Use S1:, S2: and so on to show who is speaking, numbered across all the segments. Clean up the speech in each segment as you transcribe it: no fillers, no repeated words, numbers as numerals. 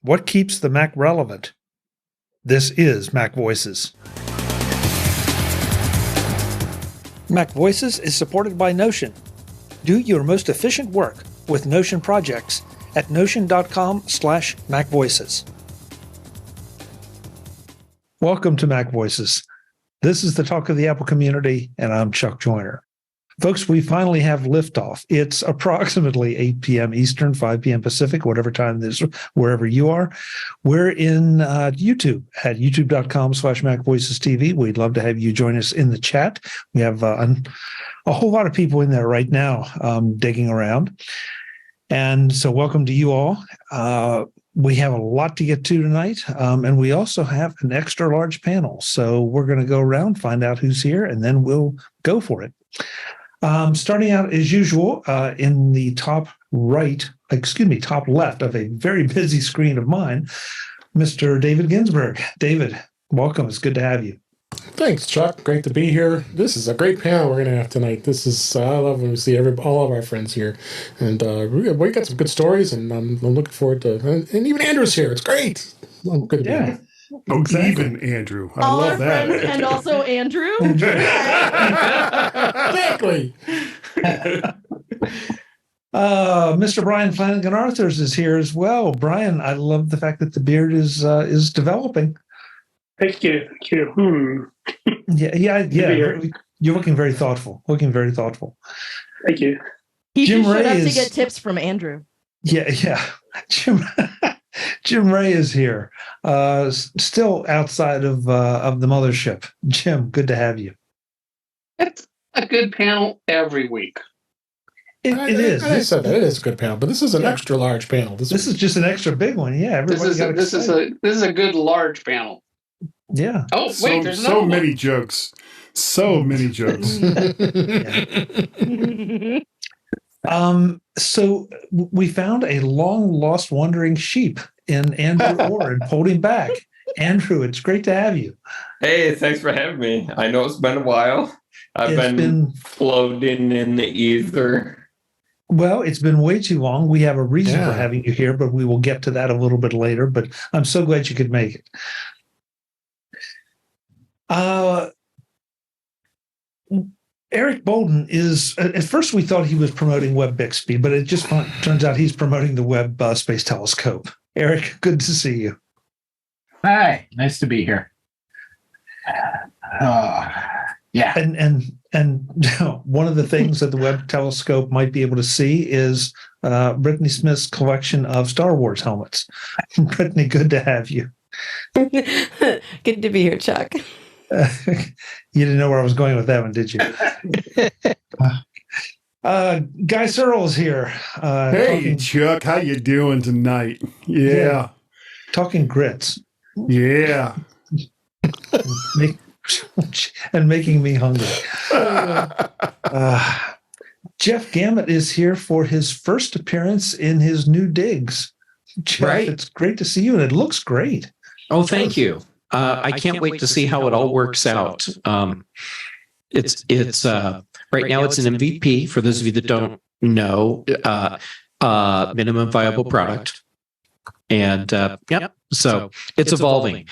S1: What keeps the Mac relevant? This is MacVoices. MacVoices is supported by Notion. Do your most efficient work with Notion projects at notion.com/MacVoices. Welcome to MacVoices. This is the talk of the Apple community, and I'm Chuck Joyner. Folks, we finally have liftoff. It's approximately 8 p.m. Eastern, 5 p.m. Pacific, whatever time it is, wherever you are. We're in YouTube at youtube.com/MacVoices TV. We'd love to have you join us in the chat. We have a whole lot of people in there right now digging around. And so welcome to you all. We have a lot to get to tonight, and we also have an extra large panel. So we're going to go around, find out who's here, and then we'll go for it. Starting out as usual in the top left of a very busy screen of mine, Mr. David Ginsburg. David, welcome. It's good to have you.
S2: Thanks, Chuck. Great to be here. This is a great panel we're going to have tonight. This is I love when we see all of our friends here, and we got some good stories, and I'm looking forward to. And even Andrew's here. It's great. Good to be here.
S3: Oh, exactly. Even Andrew. I
S4: all
S3: love
S4: our
S3: that.
S4: Friends and also Andrew.
S2: Exactly.
S1: Mr. Brian Flanagan-Arthurs is here as well. Brian, I love the fact that the beard is developing.
S5: Thank you.
S1: Yeah. You're looking very thoughtful.
S5: Thank you.
S4: He
S1: Jim
S4: should
S1: Ray
S4: have to
S1: is-
S4: get tips from Andrew.
S1: Yeah. Jim Ray is here, still outside of the mothership. Jim, good to have you.
S6: It's a good panel every week.
S1: It is.
S2: I said that it is a good panel, but this is an extra large panel. This
S1: is just an extra big one. Yeah,
S6: This is a good large panel.
S1: Yeah.
S6: Oh wait, there's
S3: so
S6: no
S3: many jokes. So many jokes.
S1: So we found a long-lost wandering sheep in Andrew Orr and pulled him back. Andrew, it's great to have you.
S7: Hey, thanks for having me. I know it's been a while. I've been floating in the ether.
S1: Well, it's been way too long. We have a reason for having you here, but we will get to that a little bit later. But I'm so glad you could make it. Eric Bolden is, at first we thought he was promoting Web Bixby, but it just turns out he's promoting the Webb Space Telescope. Eric, good to see you.
S8: Hi, nice to be here. Yeah.
S1: And one of the things that the Webb Telescope might be able to see is Brittany Smith's collection of Star Wars helmets. Brittany, good to have you.
S9: Good to be here, Chuck.
S1: You didn't know where I was going with that one, did you? Guy Serle is here.
S3: Hey, Chuck, how you doing tonight? Yeah.
S1: Talking grits.
S3: Yeah.
S1: And making me hungry. Jeff Gamet is here for his first appearance in his new digs. Jeff,
S10: right.
S1: It's great to see you, and it looks great.
S10: Oh, thank you. I can't wait to see how it all works out. It's right now it's an MVP for those of you that don't know, minimum viable product. And so it's evolving.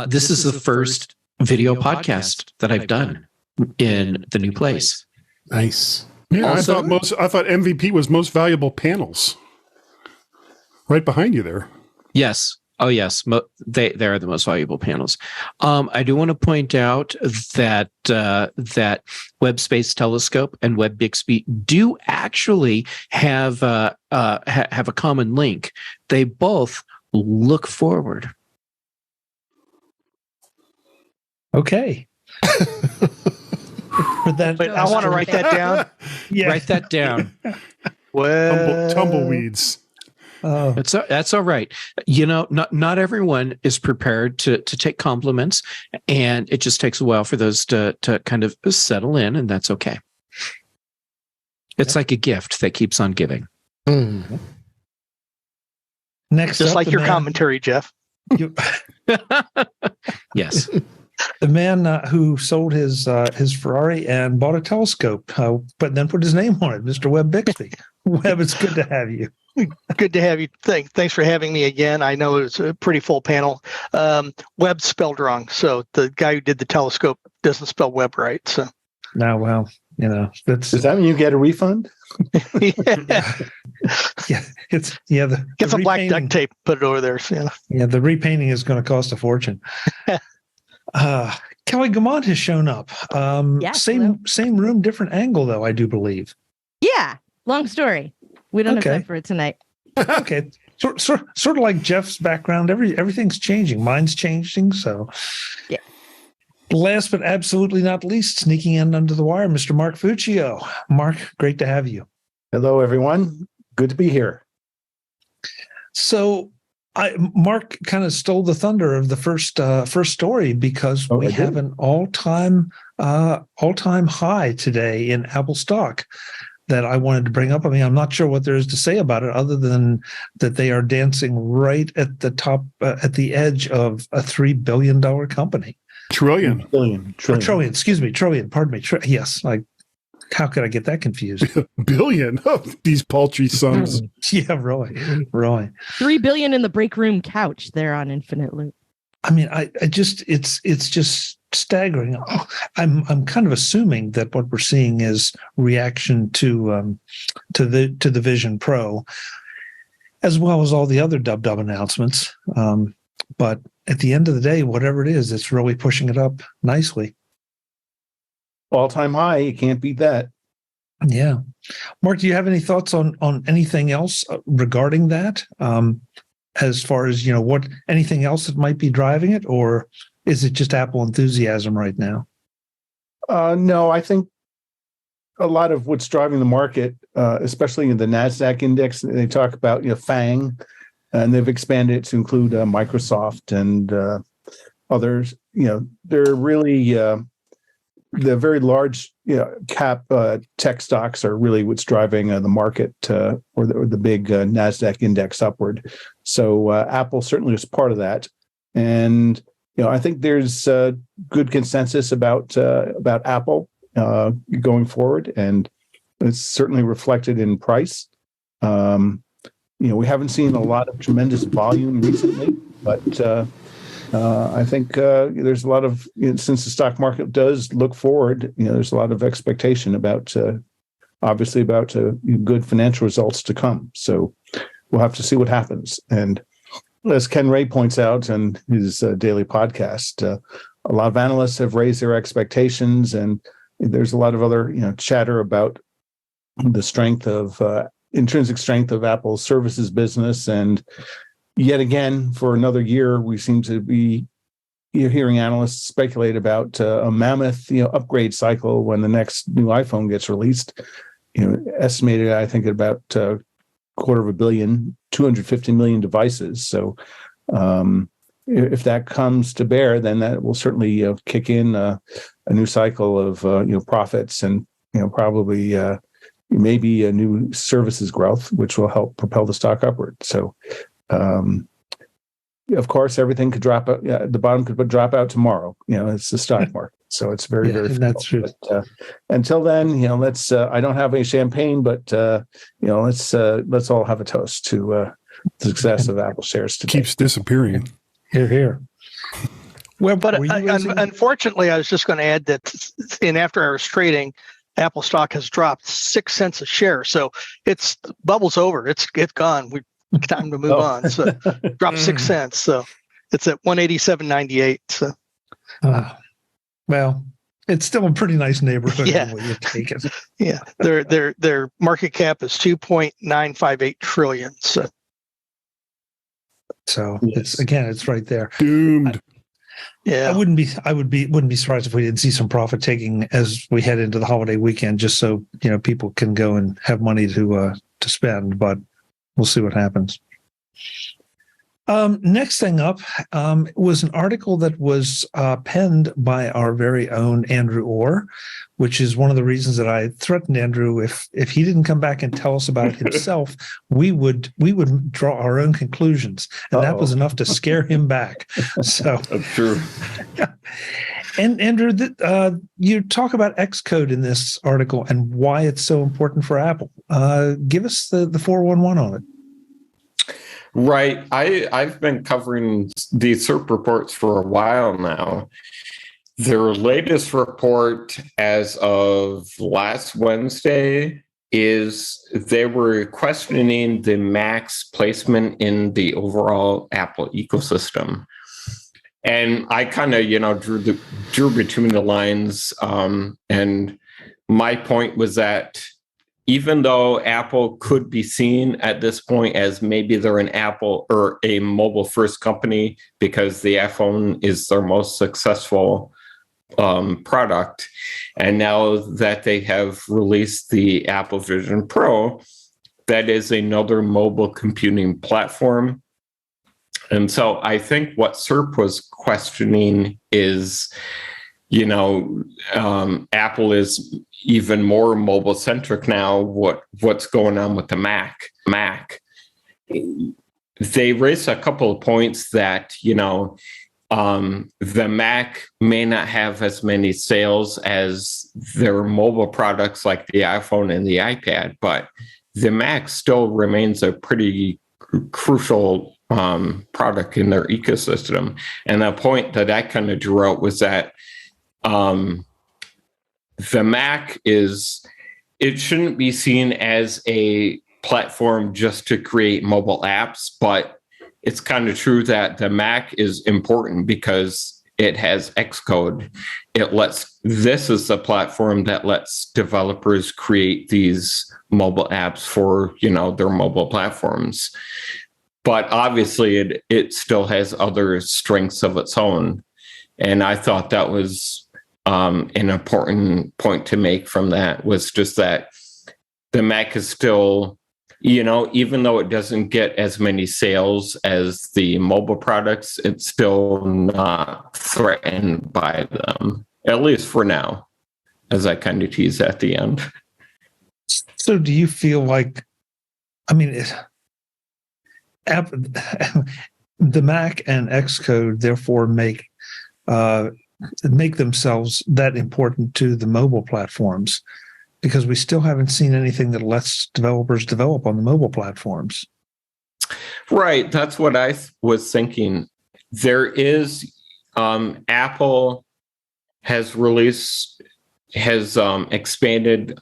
S10: This is the first video podcast that I've done in the new place.
S2: Nice.
S3: Yeah,
S10: Also,
S3: I thought MVP was most valuable panels. Right behind you there.
S10: Yes. Oh, yes. They are the most valuable panels. I do want to point out that that Webb Space Telescope and Webb Bixby do actually have a common link. They both look forward.
S1: Okay.
S11: But I want to write that down.
S1: Yeah.
S10: Write that down.
S3: Tumbleweeds.
S1: Oh.
S10: That's all right. You know, not everyone is prepared to take compliments, and it just takes a while for those to kind of settle in, and that's okay. It's like a gift that keeps on giving.
S1: Mm. Next,
S11: just like your commentary, Jeff.
S10: Yes.
S1: The man who sold his Ferrari and bought a telescope, but then put his name on it, Mr. Webb Bixby. Webb, it's good to have you.
S11: Good to have you. Thanks for having me again. I know it's a pretty full panel. Web spelled wrong. So the guy who did the telescope doesn't spell web right. So
S1: now, well, does
S3: that mean you get a refund?
S11: Yeah.
S1: Get
S11: some black duct tape, put it over there. So,
S1: yeah, the repainting is going to cost a fortune. Kelly Guimont has shown up. Same room, different angle, though, I do believe.
S4: Yeah, long story. We don't have time for it tonight.
S1: Okay, sort of like Jeff's background. Everything's changing. Mine's changing. So,
S4: yeah.
S1: Last but absolutely not least, sneaking in under the wire, Mr. Mark Fussio. Mark, great to have you.
S12: Hello, everyone. Good to be here.
S1: So, Mark kind of stole the thunder of the first story because we have an all-time high today in Apple stock that I wanted to bring up. I mean, I'm not sure what there is to say about it other than that they are dancing right at the top, at the edge of a $3 billion company.
S3: Trillion.
S1: Excuse me. Trillion. Pardon me. Yes. How could I get that confused?
S3: Billion. Oh, these paltry sums.
S1: Yeah, really.
S4: 3 billion in the break room couch there on Infinite Loop.
S1: I mean, it's just staggering. I'm kind of assuming that what we're seeing is reaction to the Vision Pro, as well as all the other dub announcements. But at the end of the day, whatever it is, it's really pushing it up nicely.
S12: All-time high. You can't beat that.
S1: Yeah. Mark, do you have any thoughts on anything else regarding that? As far as, what anything else that might be driving it, or is it just Apple enthusiasm right now?
S12: No, I think a lot of what's driving the market, especially in the NASDAQ index, they talk about, FANG, and they've expanded it to include Microsoft and others. They're really the very large cap tech stocks are really what's driving the market or the big NASDAQ index upward. So Apple certainly is part of that. And, I think there's good consensus about Apple going forward. And it's certainly reflected in price. We haven't seen a lot of tremendous volume recently, but I think there's a lot of, since the stock market does look forward, there's a lot of expectation about good financial results to come. So we'll have to see what happens. And as Ken Ray points out in his daily podcast, a lot of analysts have raised their expectations, and there's a lot of other, chatter about the strength of intrinsic strength of Apple's services business. And yet again, for another year, we seem to be hearing analysts speculate about a mammoth, upgrade cycle when the next new iPhone gets released. Estimated, I think, at about 250 million, 250 million devices. So, if that comes to bear, then that will certainly kick in a new cycle of profits and probably maybe a new services growth, which will help propel the stock upward. So. Of course, everything could drop out. Yeah, the bottom could drop out tomorrow. It's the stock market, so it's very, very.
S1: That's true.
S12: But, until then, let's. I don't have any champagne, but let's all have a toast to the success of Apple shares today.
S3: Keeps disappearing.
S1: Hear, hear.
S11: Well, but unfortunately, I was just going to add that in after-hours trading, Apple stock has dropped 6 cents a share. So it's bubble's over. It's gone. Time to move on. So dropped 6 cents. So it's at 187.98. So
S1: well, it's still a pretty nice neighborhood.
S11: Yeah.
S1: Way you take it.
S11: Yeah. Their market cap is 2.958 trillion. So
S1: yes. It's right there.
S3: Doomed.
S11: Yeah.
S1: I wouldn't be surprised if we didn't see some profit taking as we head into the holiday weekend, just so people can go and have money to spend, but we'll see what happens. Next thing up was an article that was penned by our very own Andrew Orr, which is one of the reasons that I threatened Andrew if he didn't come back and tell us about it himself, we would draw our own conclusions, and that was enough to scare him back. So
S7: that's true.
S1: And Andrew, you talk about Xcode in this article and why it's so important for Apple. Give us the 411 on it.
S7: Right. I've been covering these SERP reports for a while now. Their latest report as of last Wednesday is they were questioning the Mac's placement in the overall Apple ecosystem. And I kind of, drew between the lines. And my point was that even though Apple could be seen at this point as maybe they're an Apple or a mobile first company because the iPhone is their most successful product. And now that they have released the Apple Vision Pro, that is another mobile computing platform. And so I think what SERP was questioning is, Apple is even more mobile centric now. What's going on with the Mac? They raised a couple of points that, the Mac may not have as many sales as their mobile products like the iPhone and the iPad, but the Mac still remains a pretty crucial product in their ecosystem. And the point that I kind of drew out was that the Mac it shouldn't be seen as a platform just to create mobile apps, but it's kind of true that the Mac is important because it has Xcode. This is the platform that lets developers create these mobile apps for, their mobile platforms. But obviously it still has other strengths of its own. And I thought that was an important point to make from that, was just that the Mac is still, even though it doesn't get as many sales as the mobile products, it's still not threatened by them, at least for now, as I kind of tease at the end.
S1: So do you feel like, the Mac and Xcode therefore make themselves that important to the mobile platforms? Because we still haven't seen anything that lets developers develop on the mobile platforms.
S7: Right. That's what I was thinking. There is, Apple has expanded,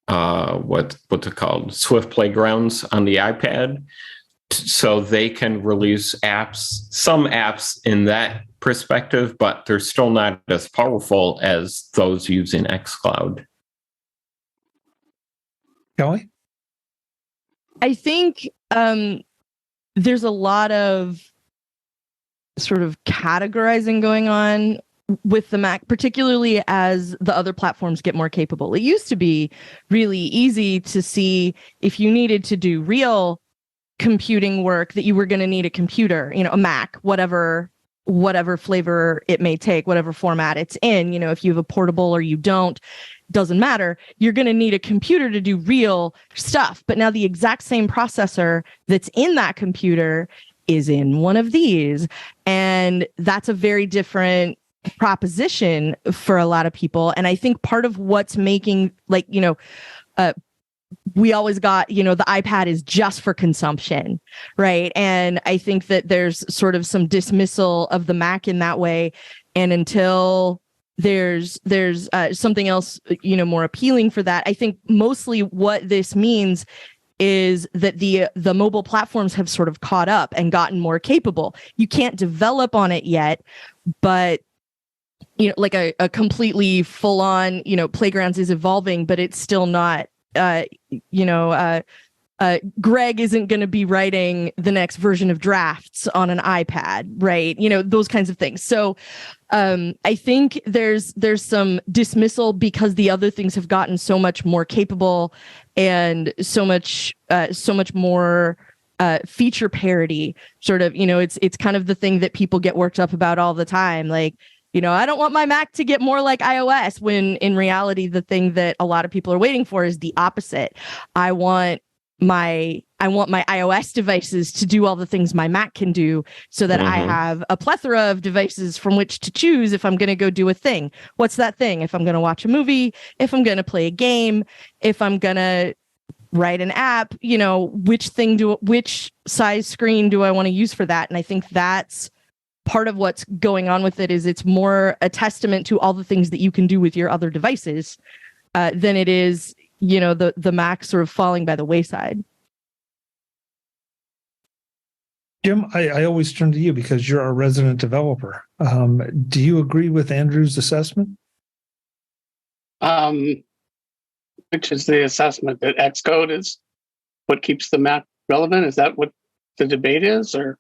S7: what's it called? Swift Playgrounds on the iPad. So they can release some apps in that perspective, but they're still not as powerful as those using xCloud.
S1: Kelly?
S4: I think there's a lot of sort of categorizing going on with the Mac, particularly as the other platforms get more capable. It used to be really easy to see if you needed to do real computing work that you were going to need a computer, a Mac, whatever flavor it may take, whatever format it's in. If you have a portable or you don't, doesn't matter. You're going to need a computer to do real stuff. But now the exact same processor that's in that computer is in one of these. And that's a very different proposition for a lot of people. And I think part of what's making, we always got, the iPad is just for consumption, right? And I think that there's sort of some dismissal of the Mac in that way. And until there's something else, more appealing for that, I think mostly what this means is that the mobile platforms have sort of caught up and gotten more capable. You can't develop on it yet, but like a completely full on, Playgrounds is evolving, but it's still not. Greg isn't going to be writing the next version of drafts on an iPad, right? Those kinds of things. So I think there's some dismissal because the other things have gotten so much more capable and so much more feature parity. Sort of, it's kind of the thing that people get worked up about all the time. Like, I don't want my Mac to get more like iOS, when in reality, the thing that a lot of people are waiting for is the opposite. I want my iOS devices to do all the things my Mac can do, so that I have a plethora of devices from which to choose if I'm going to go do a thing. What's that thing? If I'm going to watch a movie, if I'm going to play a game, if I'm going to write an app, which size screen do I want to use for that? And I think that's part of what's going on with it, is it's more a testament to all the things that you can do with your other devices than it is, the Mac sort of falling by the wayside.
S1: Jim, I always turn to you because you're a resident developer. Do you agree with Andrew's assessment?
S6: Which is the assessment that Xcode is what keeps the Mac relevant? Is that what the debate is, or?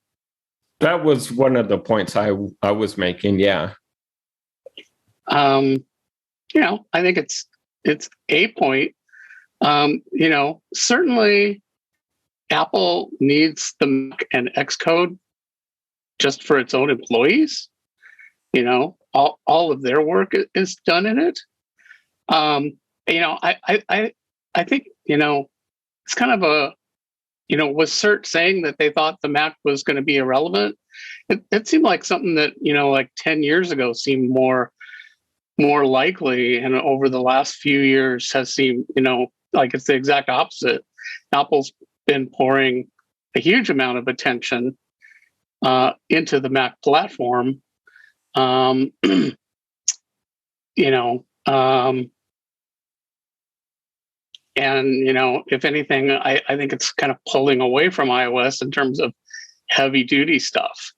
S7: That was one of the points I was making. Yeah.
S6: I think it's a point. Certainly Apple needs the Mac and Xcode just for its own employees. All of their work is done in it. I think, it's kind of a, was CERT saying that they thought the Mac was going to be irrelevant? It seemed like something that, like 10 years ago seemed more likely. And over the last few years has seemed, like it's the exact opposite. Apple's been pouring a huge amount of attention into the Mac platform. And, if anything, I think it's kind of pulling away from iOS in terms of heavy duty stuff.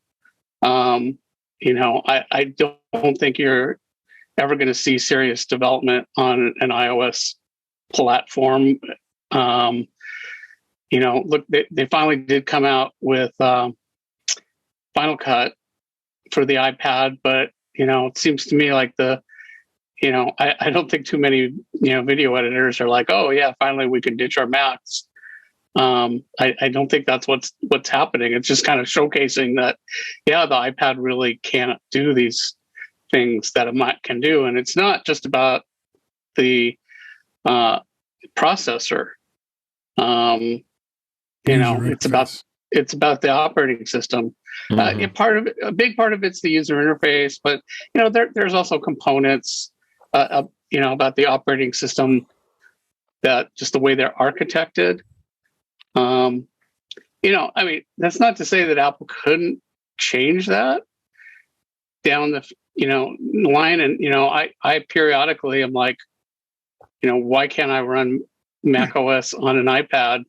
S6: I don't think you're ever going to see serious development on an iOS platform. Look, they finally did come out with Final Cut for the iPad, but, it seems to me like I don't think too many, video editors are like, oh yeah, finally we can ditch our Macs. I don't think that's what's happening. It's just kind of showcasing that, yeah, the iPad really can't do these things that a Mac can do. And it's not just about the processor. It's about the operating system.
S7: Mm-hmm.
S6: A big part of it's the user interface, but there's also components about the operating system, that just the way they're architected. That's not to say that Apple couldn't change that down the line. And I periodically am like, why can't I run macOS on an iPad?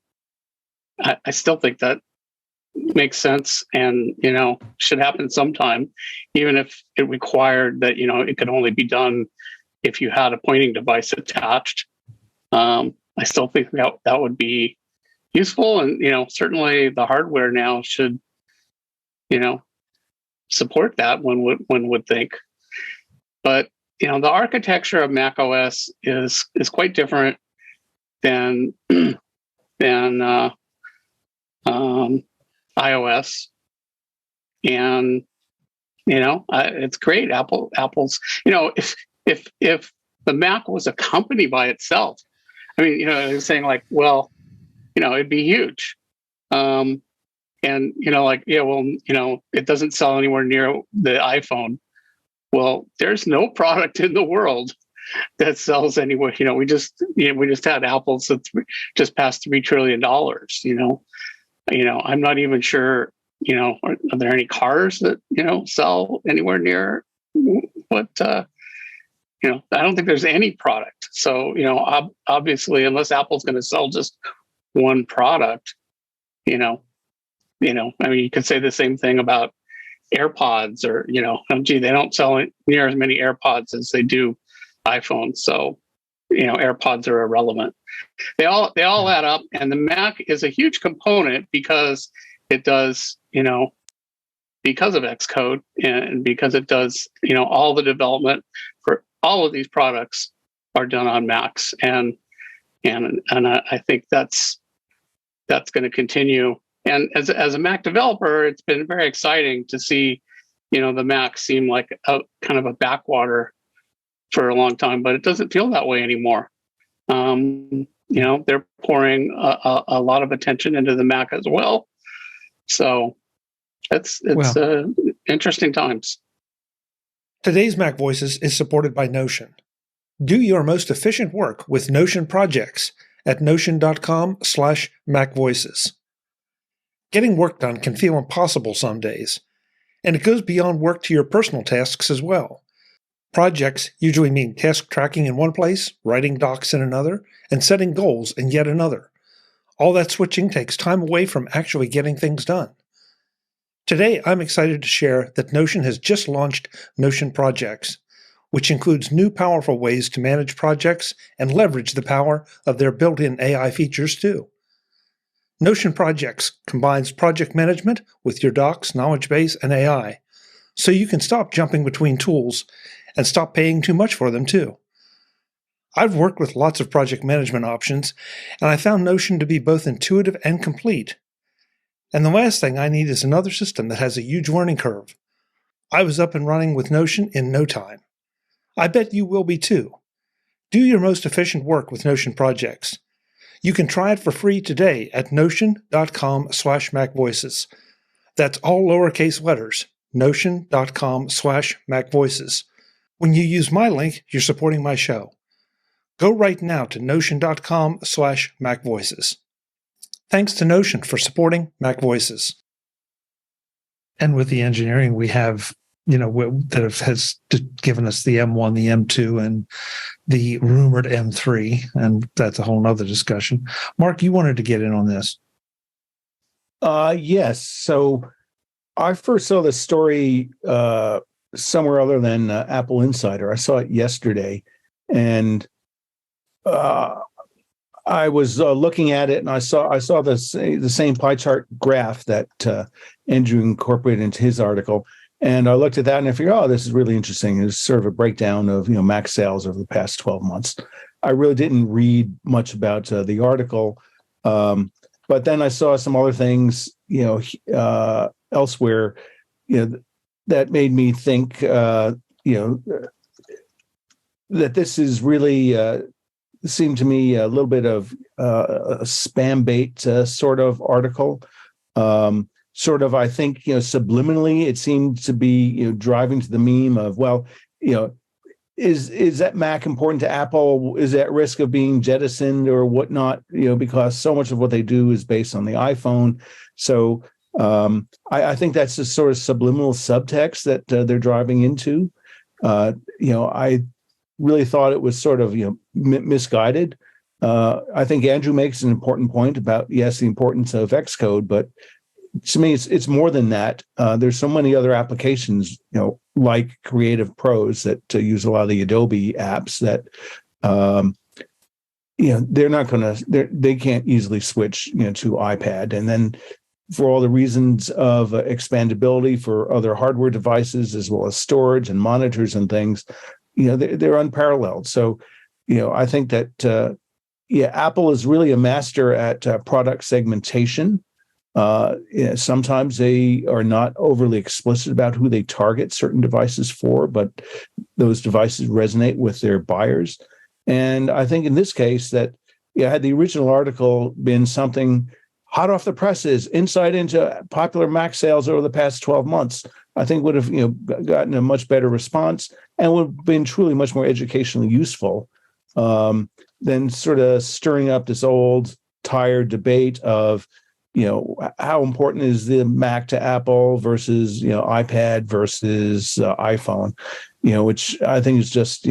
S6: I still think that makes sense and should happen sometime, even if it required that it could only be done if you had a pointing device attached. I still think that would be useful, and certainly the hardware now should support that. One would think, but the architecture of macOS is quite different than iOS, and it's great. Apple's if the Mac was a company by itself, I was saying like, well, it'd be huge, and it doesn't sell anywhere near the iPhone. Well, there's no product in the world that sells anywhere. We just had Apple just passed $3 trillion. I'm not even sure, are there any cars that, sell anywhere near what, I don't think there's any product. So, obviously, unless Apple's going to sell just one product, you could say the same thing about AirPods or, they don't sell near as many AirPods as they do iPhones. So, AirPods are irrelevant. They all add up, and the Mac is a huge component because it does, because of Xcode and because it does, all the development for all of these products are done on Macs, and I think that's going to continue. And as a Mac developer, it's been very exciting to see, the Mac seem like a kind of a backwater for a long time, but it doesn't feel that way anymore. They're pouring a lot of attention into the Mac as well. So it's interesting times.
S1: Today's MacVoices is supported by Notion. Do your most efficient work with Notion projects at notion.com/MacVoices. Getting work done can feel impossible some days, and it goes beyond work to your personal tasks as well. Projects usually mean task tracking in one place, writing docs in another, and setting goals in yet another. All that switching takes time away from actually getting things done. Today, I'm excited to share that Notion has just launched Notion Projects, which includes new powerful ways to manage projects and leverage the power of their built-in AI features too. Notion Projects combines project management with your docs, knowledge base, and AI, so you can stop jumping between tools and stop paying too much for them too. I've worked with lots of project management options, and I found Notion to be both intuitive and complete. And the last thing I need is another system that has a huge learning curve. I was up and running with Notion in no time. I bet you will be too. Do your most efficient work with Notion Projects. You can try it for free today at notion.com/MacVoices. That's all lowercase letters, notion.com/MacVoices. When you use my link, you're supporting my show. Go right now to notion.com/MacVoices. Thanks to Notion for supporting MacVoices. And with the engineering, we have, that has given us the M1, the M2, and the rumored M3, and that's a whole nother discussion. Mark, you wanted to get in on this.
S12: Yes. So I first saw this story somewhere other than Apple Insider. I saw it yesterday, and I was looking at it, and I saw the same pie chart graph that Andrew incorporated into his article, and I looked at that and I figured, oh, this is really interesting. It's sort of a breakdown of Mac sales over the past 12 months. I really didn't read much about the article, but then I saw some other things elsewhere, that made me think that this is really seemed to me a little bit of a spam bait sort of article. Sort of, I think, subliminally, it seemed to be, driving to the meme of, well, is that Mac important to Apple? Is it at risk of being jettisoned or whatnot? Because so much of what they do is based on the iPhone. So I think that's the sort of subliminal subtext that they're driving into. I really thought it was sort of misguided. I think Andrew makes an important point about, yes, the importance of Xcode, but to me, it's more than that. There's so many other applications, like Creative Pros that use a lot of the Adobe apps that, they're not going to, they can't easily switch, to iPad. And then for all the reasons of expandability for other hardware devices, as well as storage and monitors and things, they're unparalleled. So, I think that, Apple is really a master at product segmentation. Sometimes they are not overly explicit about who they target certain devices for, but those devices resonate with their buyers. And I think in this case that, had the original article been something hot off the presses, insight into popular Mac sales over the past 12 months, I think would have gotten a much better response and would have been truly much more educationally useful than sort of stirring up this old tired debate of how important is the Mac to Apple versus iPad versus iPhone, which I think is just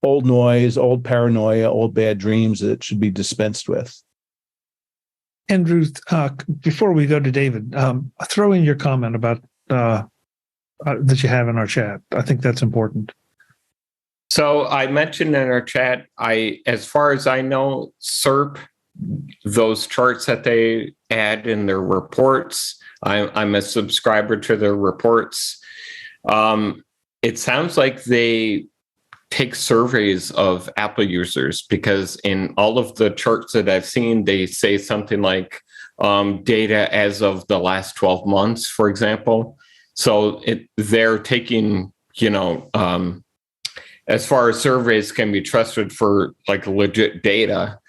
S12: old noise, old paranoia, old bad dreams that should be dispensed with.
S1: Andrew, before we go to David, throw in your comment about that you have in our chat. I think that's important.
S7: So I mentioned in our chat, as far as I know, SERP, those charts that they add in their reports, I'm a subscriber to their reports. It sounds like they take surveys of Apple users, because in all of the charts that I've seen, they say something like data as of the last 12 months, for example. So they're taking, as far as surveys can be trusted for like legit data,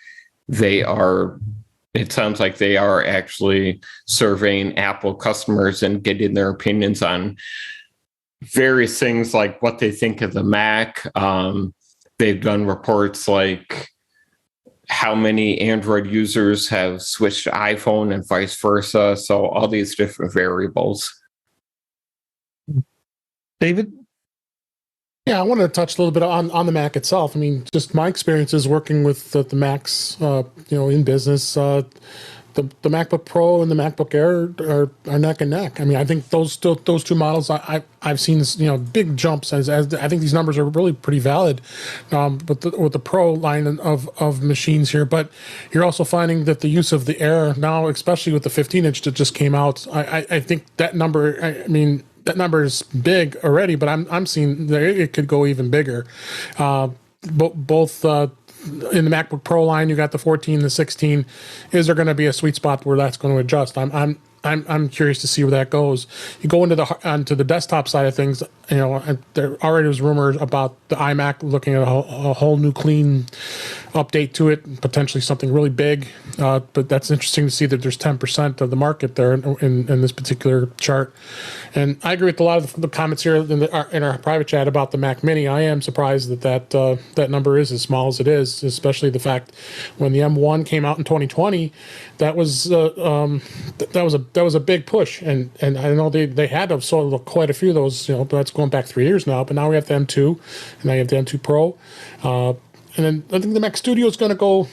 S7: it sounds like they are actually surveying Apple customers and getting their opinions on various things like what they think of the Mac. They've done reports like how many Android users have switched to iPhone and vice versa. So all these different variables.
S1: David?
S2: Yeah, I wanted to touch a little bit on the Mac itself. I mean, just my experiences working with the Macs, in business. The MacBook Pro and the MacBook Air are neck and neck. I mean, I think those two models I've seen big jumps as I think these numbers are really pretty valid. But with the Pro line of machines here, but you're also finding that the use of the Air now, especially with the 15-inch that just came out, I think that number. I mean, that number is big already, but I'm seeing that it could go even bigger. Both in the MacBook Pro line, you got the 14, the 16. Is there going to be a sweet spot where that's going to adjust? I'm curious to see where that goes. You go into the desktop side of things. There already was rumors about the iMac looking at a whole new clean update to it, potentially something really big. But that's interesting to see that there's 10% of the market there in this particular chart. And I agree with a lot of the comments here in our private chat about the Mac Mini. I am surprised that number is as small as it is, especially the fact when the M1 came out in 2020, that was a big push. And I know they had to have sold quite a few of those. But that's going back 3 years now. But now we have the M2, and now you have the M2 Pro, and then I think the Mac Studio is going to go.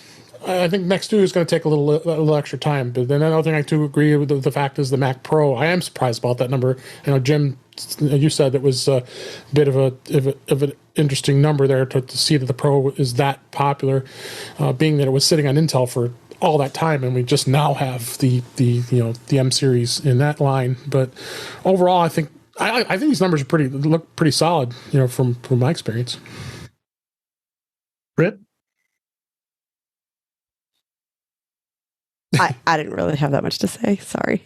S2: I think Mac Studio is going to take a little extra time. But then another thing I do agree with the fact is the Mac Pro. I am surprised about that number. Jim, you said it was a bit of an interesting number there to see that the Pro is that popular, being that it was sitting on Intel for all that time, and we just now have the M series in that line. But overall, I think these numbers look pretty solid, from my experience.
S1: Britt?
S9: I didn't really have that much to say. Sorry.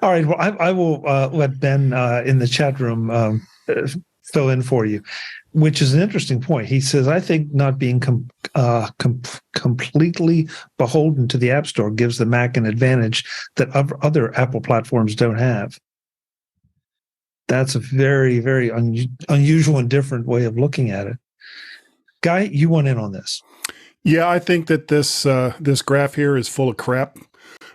S1: All right. Well, I will let Ben in the chat room fill in for you, which is an interesting point. He says, I think not being completely beholden to the App Store gives the Mac an advantage that other Apple platforms don't have. That's a very, very unusual and different way of looking at it. Guy, you went in on this.
S3: Yeah, I think that this graph here is full of crap.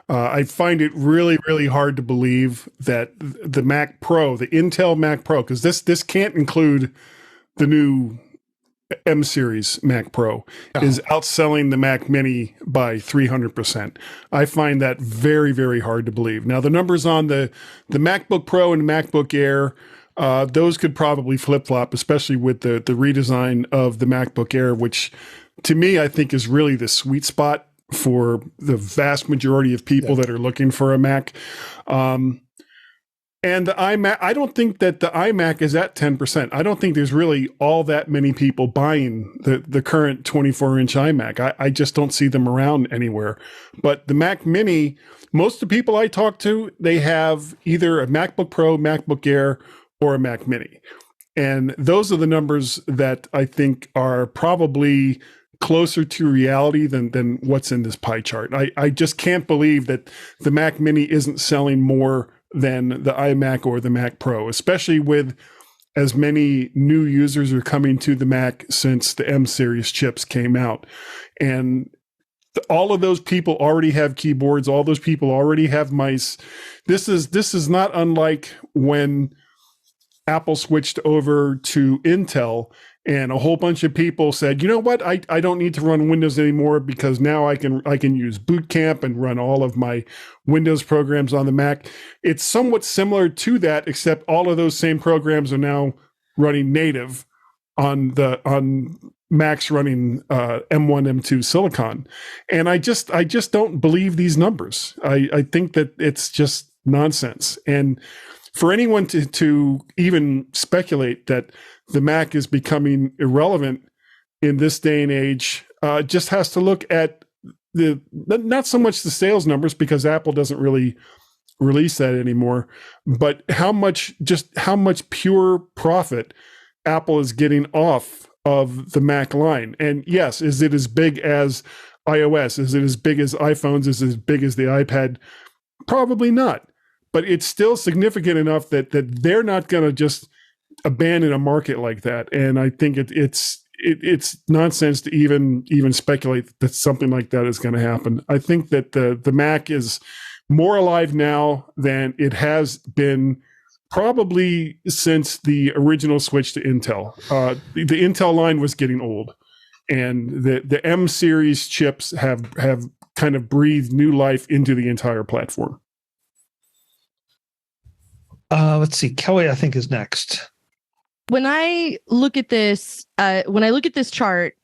S3: I find it really, really hard to believe that the Mac Pro, the Intel Mac Pro, because this can't include the new M series Mac Pro, is outselling the Mac Mini by 300%. I find that very, very hard to believe. Now, the numbers on the MacBook Pro and MacBook Air, those could probably flip-flop, especially with the redesign of the MacBook Air, which to me, I think is really the sweet spot for the vast majority of people that are looking for a Mac. And the iMac, I don't think that the iMac is at 10%. I don't think there's really all that many people buying the current 24-inch iMac. I just don't see them around anywhere. But the Mac Mini, most of the people I talk to, they have either a MacBook Pro, MacBook Air, or a Mac Mini. And those are the numbers that I think are probably closer to reality than what's in this pie chart. I just can't believe that the Mac Mini isn't selling more than the iMac or the Mac Pro, especially with as many new users are coming to the Mac since the M series chips came out. And all of those people already have keyboards. All those people already have mice. This is not unlike when Apple switched over to Intel and a whole bunch of people said, you know what, I don't need to run Windows anymore because now I can use Boot Camp and run all of my Windows programs on the Mac. It's somewhat similar to that, except all of those same programs are now running native on Macs running M1, M2 Silicon. And I just don't believe these numbers. I think that it's just nonsense. And for anyone to even speculate that the Mac is becoming irrelevant in this day and age, just has to look at not so much the sales numbers, because Apple doesn't really release that anymore, but how much pure profit Apple is getting off of the Mac line. And yes, is it as big as iOS? Is it as big as iPhones? Is it as big as the iPad? Probably not. But it's still significant enough that they're not going to just abandon a market like that. And I think it's it's nonsense to even speculate that something like that is going to happen. I think that the Mac is more alive now than it has been probably since the original switch to Intel. The Intel line was getting old, and the M series chips have kind of breathed new life into the entire platform.
S1: Let's see. Kelly, I think, is next.
S4: When I look at this chart,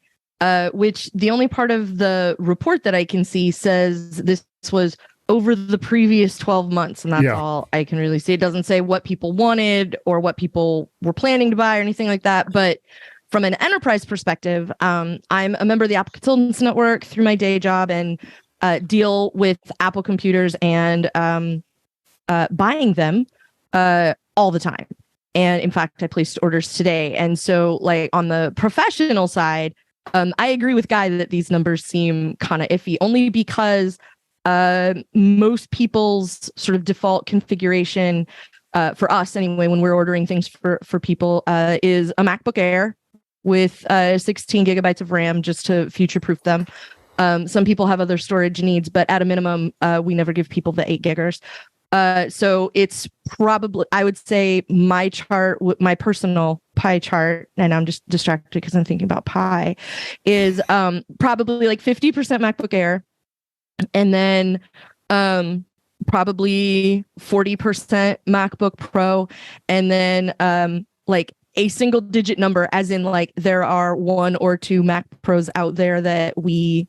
S4: which the only part of the report that I can see says this was over the previous 12 months, and that's all I can really see. It doesn't say what people wanted or what people were planning to buy or anything like that. But from an enterprise perspective, I'm a member of the Apple Consultants Network through my day job and deal with Apple computers and buying them all the time. And in fact, I placed orders today. And so, like, on the professional side, I agree with Guy that these numbers seem kind of iffy, only because most people's sort of default configuration, for us anyway, when we're ordering things for people, is a MacBook Air with 16 gigabytes of RAM just to future-proof them. Some people have other storage needs, but at a minimum, we never give people the 8 giggers. So it's probably, I would say my personal pie chart, and I'm just distracted because I'm thinking about pie, is probably like 50% MacBook Air, and then probably 40% MacBook Pro, and then like a single digit number, as in like there are 1 or 2 Mac Pros out there that we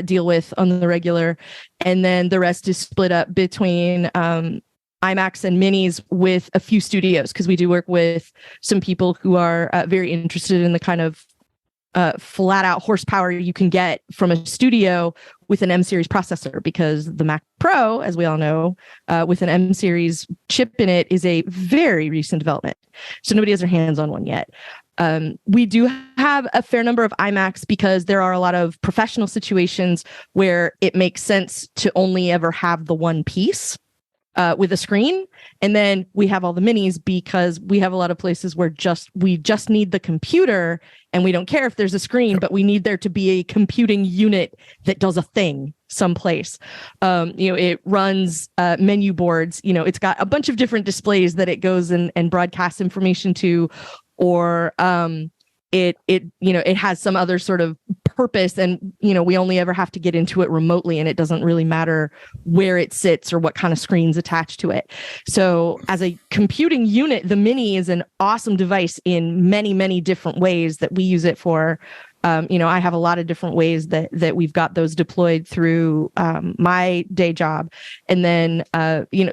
S4: deal with on the regular, and then the rest is split up between iMacs and minis with a few studios, because we do work with some people who are very interested in the kind of flat out horsepower you can get from a studio with an M series processor, because the Mac Pro, as we all know, with an M series chip in it, is a very recent development. So nobody has their hands on one yet. We do have a fair number of iMacs because there are a lot of professional situations where it makes sense to only ever have the one piece with a screen. And then we have all the minis because we have a lot of places where we just need the computer, and we don't care if there's a screen, but we need there to be a computing unit that does a thing someplace. It runs menu boards. It's got a bunch of different displays that it goes and broadcasts information to, or it has some other sort of purpose, and we only ever have to get into it remotely, and it doesn't really matter where it sits or what kind of screen's attached to it. So as a computing unit, the Mini is an awesome device in many, many different ways that we use it for. I have a lot of different ways that we've got those deployed through my day job. And then,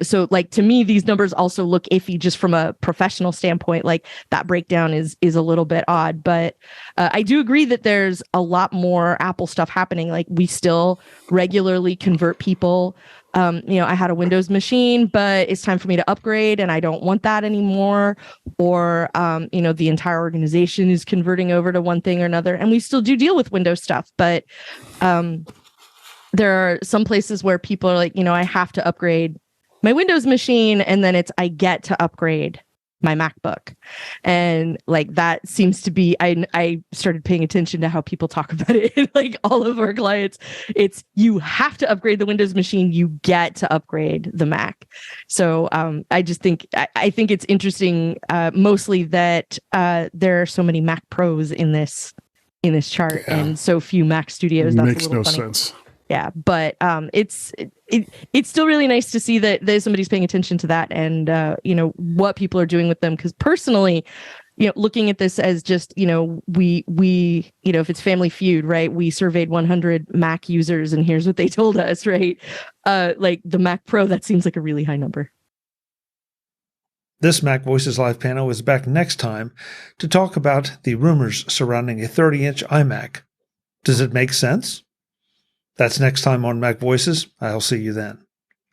S4: so like, to me, these numbers also look iffy just from a professional standpoint. Like, that breakdown is a little bit odd, but I do agree that there's a lot more Apple stuff happening. Like, we still regularly convert people. I had a Windows machine, but it's time for me to upgrade and I don't want that anymore. Or, the entire organization is converting over to one thing or another. And we still do deal with Windows stuff, but there are some places where people are like, I have to upgrade my Windows machine, and then I get to upgrade my MacBook. And like, that seems to be, I started paying attention to how people talk about it. Like, all of our clients, it's, you have to upgrade the Windows machine, you get to upgrade the Mac. So I just think, I think it's interesting, mostly that there are so many Mac Pros in this chart, and so few Mac Studios. That
S3: makes no sense.
S4: Yeah, but it's still really nice to see that somebody's paying attention to that, and what people are doing with them. Because personally, looking at this as just we if it's Family Feud, right? We surveyed 100 Mac users, and here's what they told us, right? Like, the Mac Pro, that seems like a really high number.
S1: This MacVoices Live panel is back next time to talk about the rumors surrounding a 30-inch iMac. Does it make sense? That's next time on MacVoices. I'll see you then.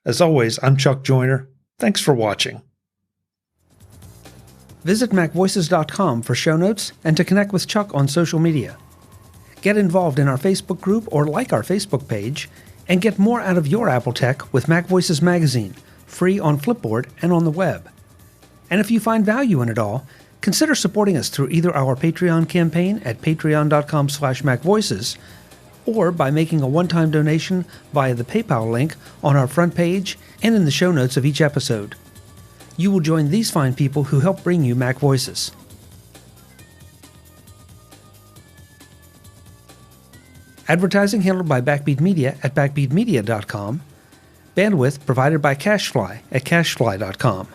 S1: As always, I'm Chuck Joyner. Thanks for watching. Visit MacVoices.com for show notes and to connect with Chuck on social media. Get involved in our Facebook group or like our Facebook page, and get more out of your Apple tech with MacVoices Magazine, free on Flipboard and on the web. And if you find value in it all, consider supporting us through either our Patreon campaign at patreon.com/MacVoices or by making a one-time donation via the PayPal link on our front page and in the show notes of each episode. You will join these fine people who help bring you Mac Voices. Advertising handled by Backbeat Media at backbeatmedia.com. Bandwidth provided by CacheFly at cachefly.com.